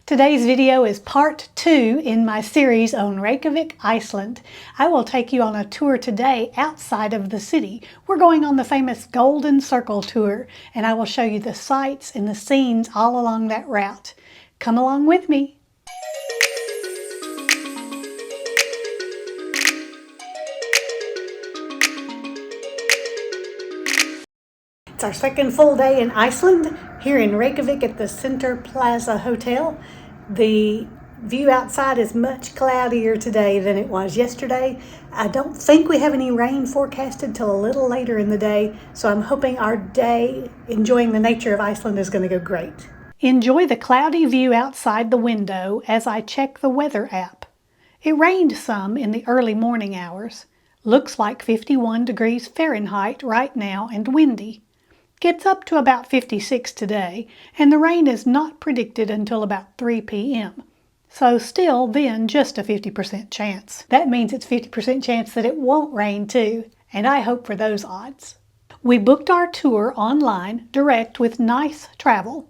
Today's video is part 2 in my series on Reykjavik, Iceland. I will take you on a tour today outside of the city. We're going on the famous Golden Circle tour, and I will show you the sights and the scenes all along that route. Come along with me. It's our second full day in Iceland, here in Reykjavik at the Center Plaza Hotel. The view outside is much cloudier today than it was yesterday. I don't think we have any rain forecasted till a little later in the day, so I'm hoping our day enjoying the nature of Iceland is going to go great. Enjoy the cloudy view outside the window as I check the weather app. It rained some in the early morning hours. Looks like 51 degrees Fahrenheit right now and windy. Gets up to about 56 today, and the rain is not predicted until about 3 p.m. So still then just a 50% chance. That means it's 50% chance that it won't rain too, and I hope for those odds. We booked our tour online direct with Nice Travel.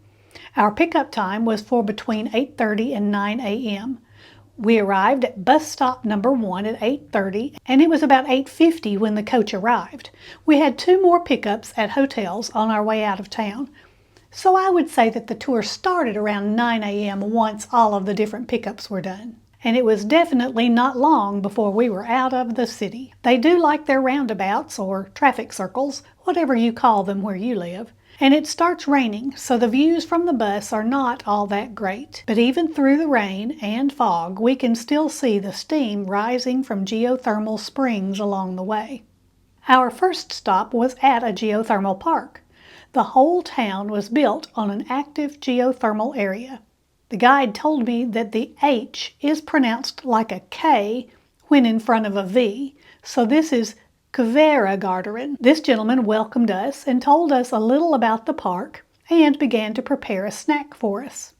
Our pickup time was for between 8:30 and 9 a.m. We arrived at bus stop number 1 at 8:30, and it was about 8:50 when the coach arrived. We had 2 more pickups at hotels on our way out of town. So I would say that the tour started around 9 a.m. once all of the different pickups were done. And it was definitely not long before we were out of the city. They do like their roundabouts or traffic circles, whatever you call them where you live. And it starts raining, so the views from the bus are not all that great. But even through the rain and fog, we can still see the steam rising from geothermal springs along the way. Our first stop was at a geothermal park. The whole town was built on an active geothermal area. The guide told me that the H is pronounced like a K when in front of a V, so this is Hveragardurinn. This gentleman welcomed us and told us a little about the park and began to prepare a snack for us.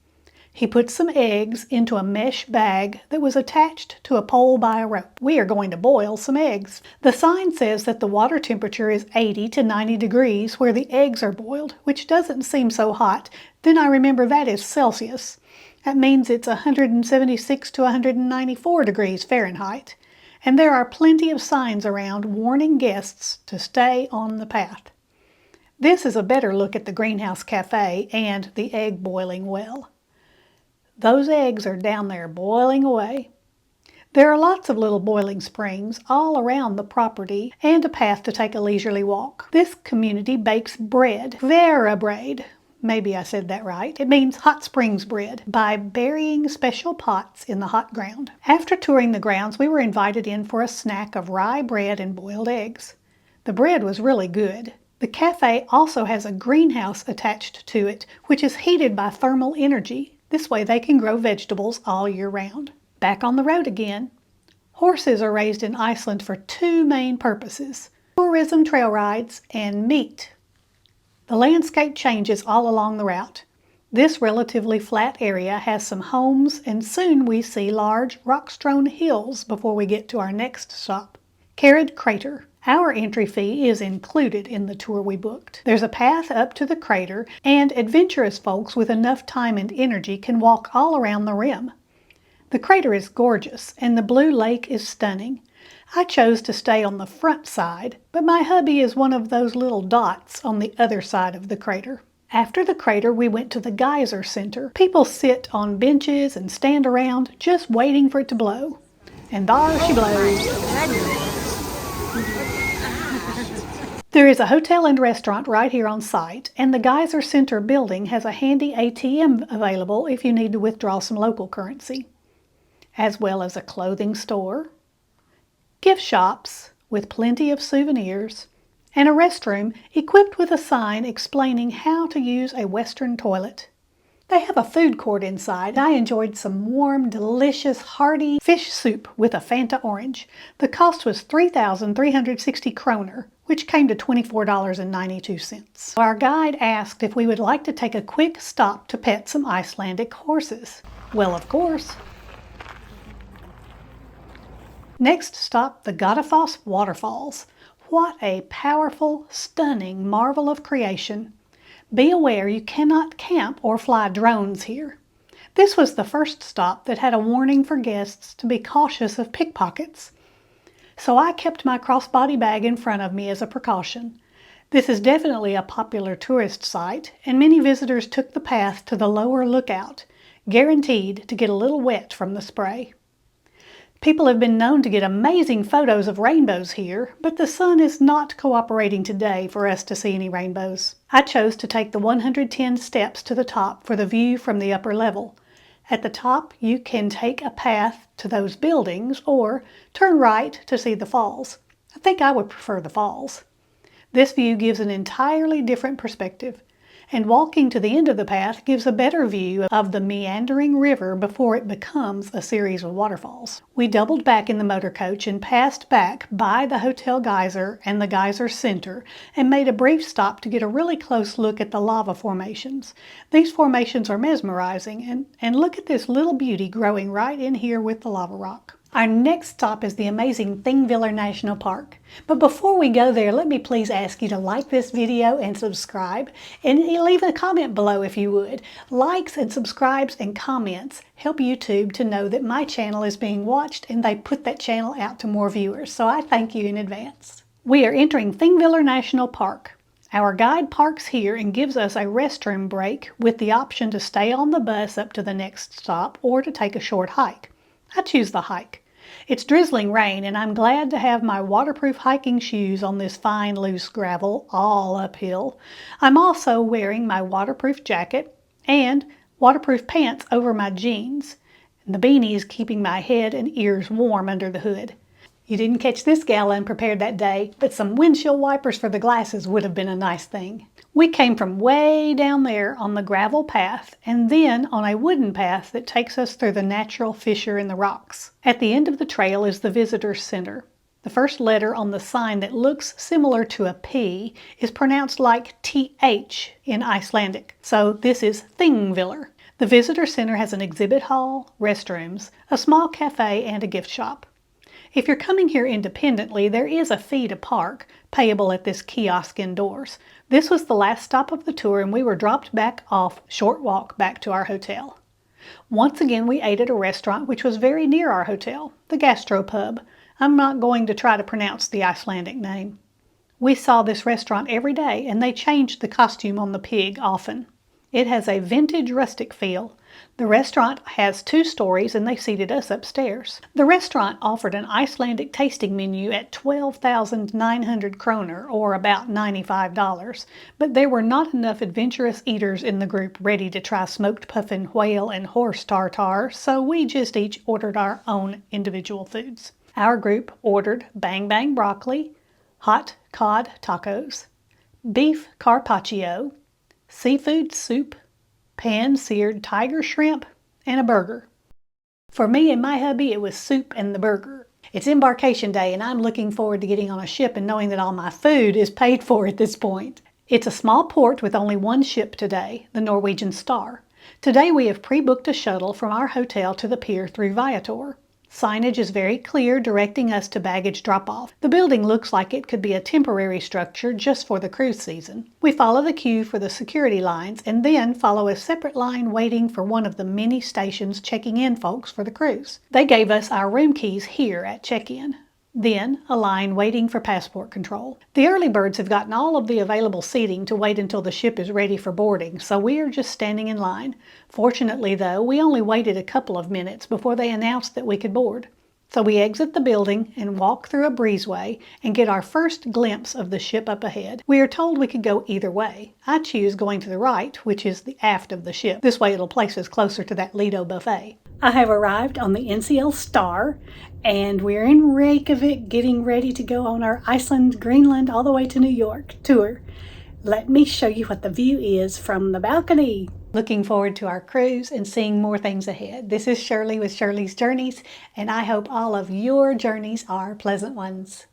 He put some eggs into a mesh bag that was attached to a pole by a rope. We are going to boil some eggs. The sign says that the water temperature is 80 to 90 degrees where the eggs are boiled, which doesn't seem so hot. Then I remember that is Celsius. That means it's 176 to 194 degrees Fahrenheit. And there are plenty of signs around warning guests to stay on the path. This is a better look at the greenhouse cafe and the egg boiling well. Those eggs are down there boiling away. There are lots of little boiling springs all around the property and a path to take a leisurely walk. This community bakes bread, Hveragardurinn. Maybe I said that right. It means hot springs bread, by burying special pots in the hot ground. After touring the grounds, we were invited in for a snack of rye bread and boiled eggs. The bread was really good. The cafe also has a greenhouse attached to it, which is heated by thermal energy. This way they can grow vegetables all year round. Back on the road again. Horses are raised in Iceland for 2 main purposes: tourism, trail rides, and meat. The landscape changes all along the route. This relatively flat area has some homes, and soon we see large rock-strewn hills before we get to our next stop, Kerid Crater. Our entry fee is included in the tour we booked. There's a path up to the crater, and adventurous folks with enough time and energy can walk all around the rim. The crater is gorgeous, and the blue lake is stunning. I chose to stay on the front side, but my hubby is one of those little dots on the other side of the crater. After the crater, we went to the Geyser Center. People sit on benches and stand around just waiting for it to blow. And there she blows. There is a hotel and restaurant right here on site, and the Geyser Center building has a handy ATM available if you need to withdraw some local currency, as well as a clothing store, gift shops with plenty of souvenirs, and a restroom equipped with a sign explaining how to use a Western toilet. They have a food court inside. I enjoyed some warm, delicious, hearty fish soup with a Fanta orange. The cost was 3,360 kroner, which came to $24.92. Our guide asked if we would like to take a quick stop to pet some Icelandic horses. Well, of course. Next stop, the Gullfoss Waterfalls. What a powerful, stunning marvel of creation. Be aware you cannot camp or fly drones here. This was the first stop that had a warning for guests to be cautious of pickpockets. So I kept my crossbody bag in front of me as a precaution. This is definitely a popular tourist site, and many visitors took the path to the lower lookout, guaranteed to get a little wet from the spray. People have been known to get amazing photos of rainbows here, but the sun is not cooperating today for us to see any rainbows. I chose to take the 110 steps to the top for the view from the upper level. At the top, you can take a path to those buildings or turn right to see the falls. I think I would prefer the falls. This view gives an entirely different perspective, and walking to the end of the path gives a better view of the meandering river before it becomes a series of waterfalls. We doubled back in the motor coach and passed back by the Hotel Geyser and the Geyser Center and made a brief stop to get a really close look at the lava formations. These formations are mesmerizing, and look at this little beauty growing right in here with the lava rock. Our next stop is the amazing Thingviller National Park. But before we go there, let me please ask you to like this video and subscribe, and leave a comment below if you would. Likes and subscribes and comments help YouTube to know that my channel is being watched and they put that channel out to more viewers, so I thank you in advance. We are entering Thingviller National Park. Our guide parks here and gives us a restroom break with the option to stay on the bus up to the next stop or to take a short hike. I choose the hike. It's drizzling rain, and I'm glad to have my waterproof hiking shoes on this fine loose gravel all uphill. I'm also wearing my waterproof jacket and waterproof pants over my jeans. And the beanie is keeping my head and ears warm under the hood. You didn't catch this gal unprepared that day, but some windshield wipers for the glasses would have been a nice thing. We came from way down there on the gravel path and then on a wooden path that takes us through the natural fissure in the rocks. At the end of the trail is the visitor center. The first letter on the sign that looks similar to a P is pronounced like TH in Icelandic. So this is Thingvellir. The visitor center has an exhibit hall, restrooms, a small cafe, and a gift shop. If you're coming here independently, there is a fee to park, payable at this kiosk indoors. This was the last stop of the tour, and we were dropped back off, short walk back to our hotel. Once again, we ate at a restaurant which was very near our hotel, the gastropub. I'm not going to try to pronounce the Icelandic name. We saw this restaurant every day, and they changed the costume on the pig often. It has a vintage rustic feel. The restaurant has 2 stories, and they seated us upstairs. The restaurant offered an Icelandic tasting menu at 12,900 kroner, or about $95, but there were not enough adventurous eaters in the group ready to try smoked puffin, whale, and horse tartare, so we just each ordered our own individual foods. Our group ordered bang bang broccoli, hot cod tacos, beef carpaccio, seafood soup, pan-seared tiger shrimp, and a burger. For me and my hubby, it was soup and the burger. It's embarkation day, and I'm looking forward to getting on a ship and knowing that all my food is paid for at this point. It's a small port with only one ship today, the Norwegian Star. Today we have pre-booked a shuttle from our hotel to the pier through Viator. Signage is very clear, directing us to baggage drop-off. The building looks like it could be a temporary structure just for the cruise season. We follow the queue for the security lines and then follow a separate line waiting for one of the many stations checking in folks for the cruise. They gave us our room keys here at check-in. Then a line waiting for passport control. The early birds have gotten all of the available seating to wait until the ship is ready for boarding, so we are just standing in line. Fortunately, though, we only waited a couple of minutes before they announced that we could board. So we exit the building and walk through a breezeway and get our first glimpse of the ship up ahead. We are told we could go either way. I choose going to the right, which is the aft of the ship. This way it'll place us closer to that Lido buffet. I have arrived on the NCL Star, and we're in Reykjavik getting ready to go on our Iceland, Greenland, all the way to New York tour. Let me show you what the view is from the balcony. Looking forward to our cruise and seeing more things ahead. This is Shirley with Shirley's Journeys, and I hope all of your journeys are pleasant ones.